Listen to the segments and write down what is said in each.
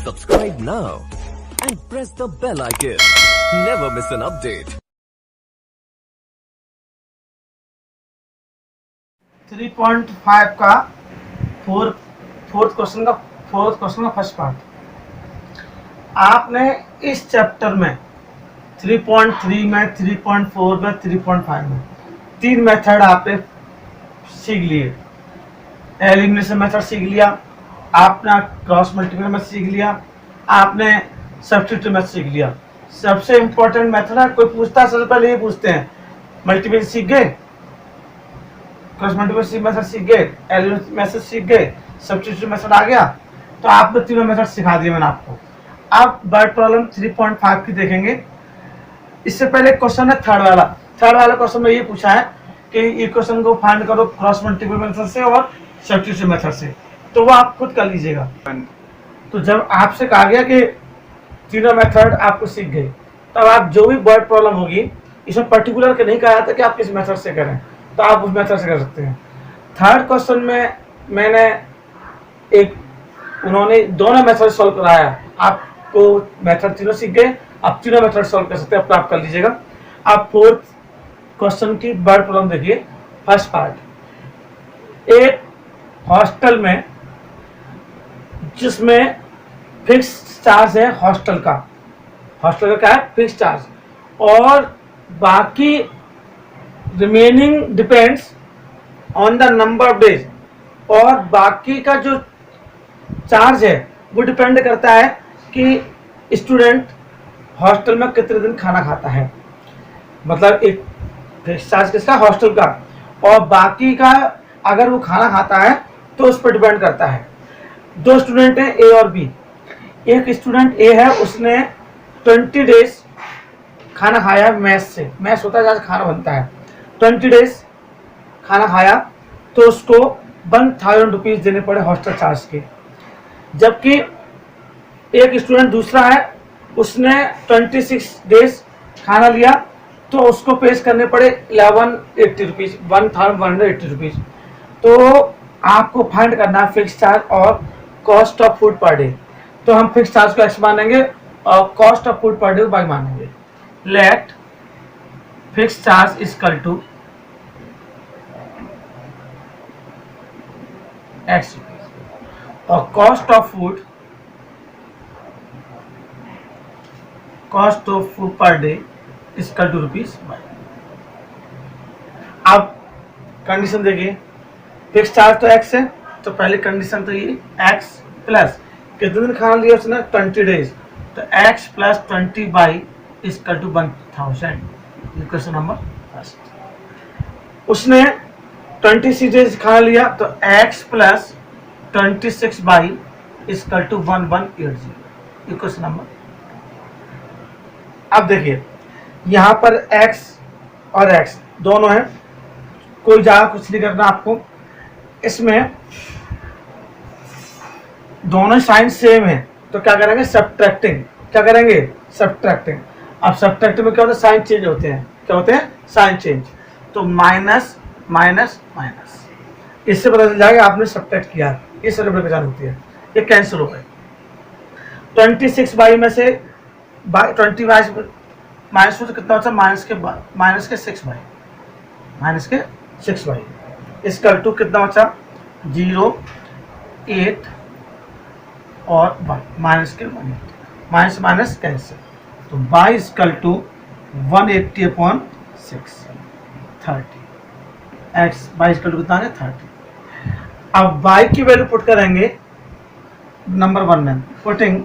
Subscribe now and press the bell icon. Never miss an update. 3.5 का fourth question का first part आपने इस chapter में 3.3 में 3.4 में 3.5 में तीन मेथड आपने सीख लिए। एलिमिनेशन मेथड सीख लिया, आपने क्रॉस मल्टीप्लाई मेथड सीख लिया, आपने सब्स्टिट्यूट मेथड सीख लिया। सबसे इम्पोर्टेंट मेथड है, कोई पूछता है सबसे पहले ये पूछते हैं मल्टीप्लिकेशन सीख गए, क्रॉस मल्टीप्लिकेशन मेथड सीख गए, एलिमिनेशन मेथड सीख गए, सब्स्टिट्यूट मेथड आ गया, तो आपने तीनों मेथड सिखा दिए मैंने आपको। अब वर्ड प्रॉब्लम 3.5 की देखेंगे। इससे पहले क्वेश्चन है थर्ड वाला क्वेश्चन में ये पूछा है कि इक्वेशन को फाइंड करो क्रॉस मल्टीप्लाई मेथड से और सब्स्टिट्यूट मेथड से, तो वो आप खुद कर लीजिएगा। तो जब आपसे कहा गया कि तीनों मेथड आपको सीख गए, तब आप जो भी वर्ड प्रॉब्लम होगी, इसमें पर्टिकुलर के नहीं कहा था कि आप किस मेथड से करें, तो आप उस मेथड से कर सकते हैं। थर्ड क्वेश्चन में मैंने उन्होंने दोनों मेथड सॉल्व कराया, आपको मेथड तीनों सीख गए, आप तीनों मेथड सॉल्व कर सकते हैं, अपना आप कर लीजिएगा। आप फोर्थ क्वेश्चन की वर्ड प्रॉब्लम देखिए। फर्स्ट पार्ट, एक हॉस्टल में जिसमें फिक्स चार्ज है हॉस्टल का क्या है, फिक्स चार्ज, और बाकी remaining depends on the number of days, और बाकी का जो चार्ज है वो डिपेंड करता है कि स्टूडेंट हॉस्टल में कितने दिन खाना खाता है। मतलब एक फिक्स चार्ज किसका, हॉस्टल का, और बाकी का अगर वो खाना खाता है तो उस पर डिपेंड करता है। दो स्टूडेंट हैं ए और बी। एक स्टूडेंट ए है, उसने 20 डेज खाना खाया मैस से, मैस होता है जहाँ से खाना बनता है, 20 डेज खाना खाया, तो उसको 1000 रुपीज़ देने पड़े हॉस्टल चार्ज के। जबकि एक स्टूडेंट दूसरा है, उसने 26 डेज खाना लिया, तो उसको पेश करने पड़े 1180 रुपीज़, 1180 रुपीज़। तो आपको फाइंड करना है फिक्स चार्ज और cost of food per day. तो हम फिक्स चार्ज को एक्स मानेंगे और cost of food per day को वाई मानेंगे। Let fix charge equal to x और cost of food per day equal to rupees y. अब कंडीशन देखिए, फिक्स चार्ज तो एक्स है, तो पहली कंडीशन तो ये एक्स प्लस कितने दिन खाना लिया उसने, 20 डेज, तो x plus 20 y equal to 1000। Question number first. उसने 26 डेज खाना लिया, तो x plus 26 y equal to 1180। Question number. अब देखिए यहाँ पर x और x दोनों हैं, कोई ज़्यादा कुछ नहीं करना आपको। इसमें दोनों साइन सेम है, तो क्या करेंगे, सब्ट्रैक्टिंग। क्या करेंगे, सब्ट्रैक्टिंग। अब सब्ट्रैक्टिंग में क्या होता है, साइन चेंज होते हैं। क्या होते हैं, साइन चेंज। तो माइनस माइनस माइनस, इससे पता चल जाएगा आपने सब्ट्रैक्ट किया, ये सरल पहचान होती है। ये कैंसिल हो गए। 26 बाई में से 20 बाई माइनस तो कितना होता है, माइनस के 6 बाई इसकल टू कितना बचा, 0 8 और 1 माइनस के 1, माइनस माइनस कैंसिल, तो y equal to 180/6 30। X y equal to कितना है, 30। अब बाई की वैल्यू पुट करेंगे नंबर 1 में, putting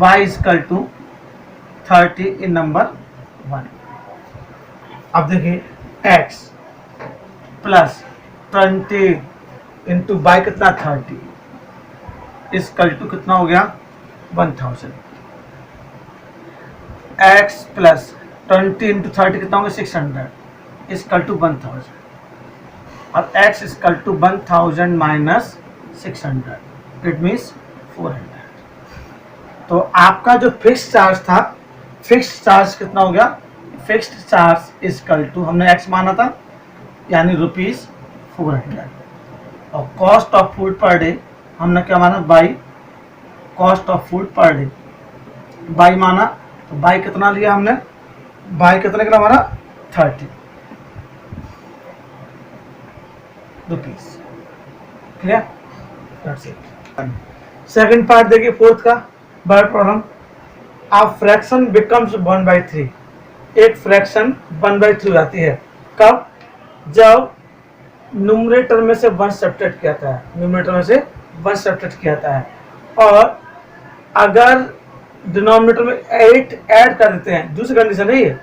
y equal to 30 in number 1। अब देखिए x प्लस 20 इंटू बाई कितना, 30 इक्वल टू कितना हो गया, 1000। x प्लस 20 इंटू 30 कितना हो गया, 600 इक्वल टू 1000। और x equal to 1000 minus 600, it means 400। तो आपका जो फिक्स चार्ज था, फिक्स चार्ज कितना हो गया, फिक्स्ड चार्ज इक्वल टू हमने x माना था यानी ₹400, और cost of food per day हमने क्या माना, y cost of food per day. Y माना तो बाई कितना लिया हमने, बाई कितने का हमारा 30 rupees. Clear, that's it. Second part देखिए फोर्थ का word problem. A fraction becomes 1/3। एक फ्रैक्शन 1/3 हो जाती है कब, जब न्यूमरेटर में से 1 सब्ट्रैक्ट किया जाता है, न्यूमरेटर में से 1 सब्ट्रैक्ट किया जाता है, और अगर डिनोमिनेटर में 8 ऐड कर देते हैं, दूसरी कंडीशन है ये,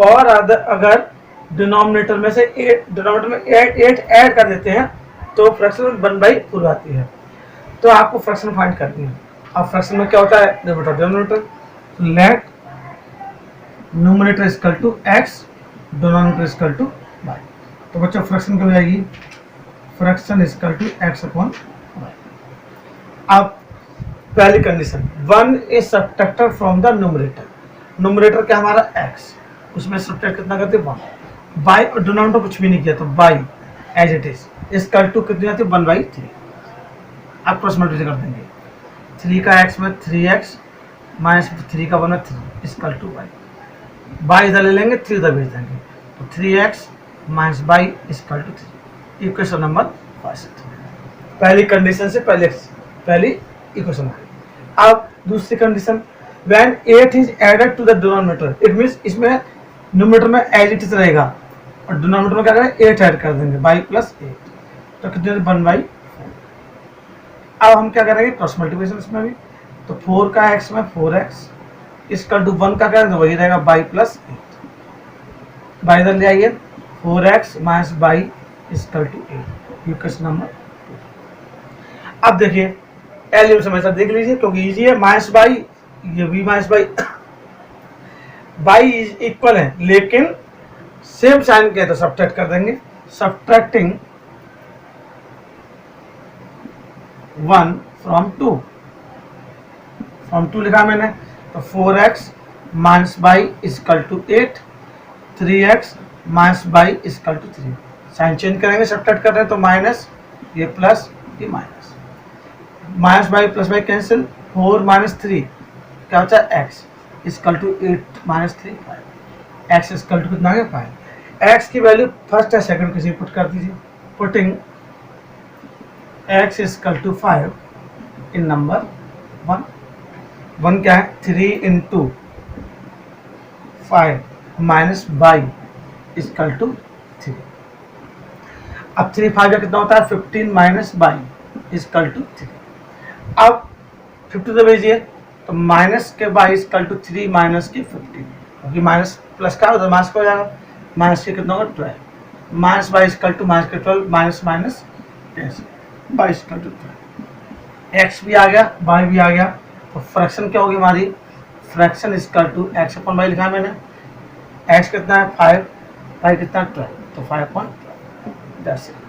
और अगर डिनोमिनेटर में से 8 ऐड कर देते हैं तो फ्रैक्शन 1/4 आती है। तो आपको फ्रैक्शन फाइंड करनी है। अब फ्रैक्शन में क्या होता है, denominator, let numerator equal to x, denominator equal to y. तो बच्चों फ्रैक्शन क्या हो जाएगी, fraction equal to x upon y. अब पहली condition, 1 is subtracted from the numerator. Numerator क्या हमारा x, उसमें सब्ट्रैक्ट कितना करते हैं 1, बाई और डिनोमिनेटर कुछ भी नहीं किया तो y as it is equal to कितनी आती है 1/3। अब क्रॉस मल्टीप्लाई कर देंगे, 3 का x में 3x माइनस 3 का 1 में 3 इक्वल टू y। बाई इधर ले लेंगे, 3 इधर भेज देंगे, तो 3x minus y equal to 3। Equation number 5। पहली कंडीशन से पहली इक्वेशन है। अब दूसरी condition, when 8 is added to the denominator, it means इसमें न्यूमरेटर में एज इट इज रहेगा और डिनोमिनेटर में क्या करेंगे 8 ऐड कर देंगे, बाई प्लस 8, तो कितने 1/4। अब हम क्या करेंगे क्रॉस मल्टीप्लिकेशन इसमें भी, तो 4 का x में 4x इक्वल टू 1 का करेंगे तो वही रहेगा बाई प्लस 8। बाई इधर ले आइए, 4x minus y equal to 8। Equation number 2। अब देखिए एल समझ देख लीजिए क्योंकि इजी है, माइनस बाई ये भी माइनस बाई, बाई इक्वल है लेकिन सेम साइन के तो सब्ट्रैक्ट कर देंगे। सब्ट्रैक्टिंग 1 फ्रॉम 2, फ्रॉम 2 लिखा मैंने, तो 4x minus y equal to 8, 3x minus y equal to 3। Sign change करेंगे, सब्ट्रैक्ट कर रहे हैं तो माइनस, ये प्लस, ये minus, minus y plus y cancel, 4 minus 3 क्या होता है x equal to 8 minus 3 5। x equal to कितना है 5। x की वैल्यू फर्स्ट या सेकंड किसी पुट कर दीजिए, putting x equal to 5 in number 1 क्या है 3 into 5 minus y equal to 3। अब 3 5 का कितना होता है 15 माइनस बाई इक्वल टू 3। अब 50 तो भेजिए, तो माइनस के बाई इक्वल टू 3 माइनस के 15, क्योंकि माइनस प्लस का होता है माइनस का हो जाएगा, माइनस के कितना होगा 12, minus y equal to minus के 12 minus minus 10 y equal to 12। X भी आ गया, बाई भी आ गया, तो फ्रैक्शन क्या होगी हमारी, fraction equal to x upon y लिखा मैंने, एक्स कितना है 5, बाई कितना 12, तो 5/12। That's it.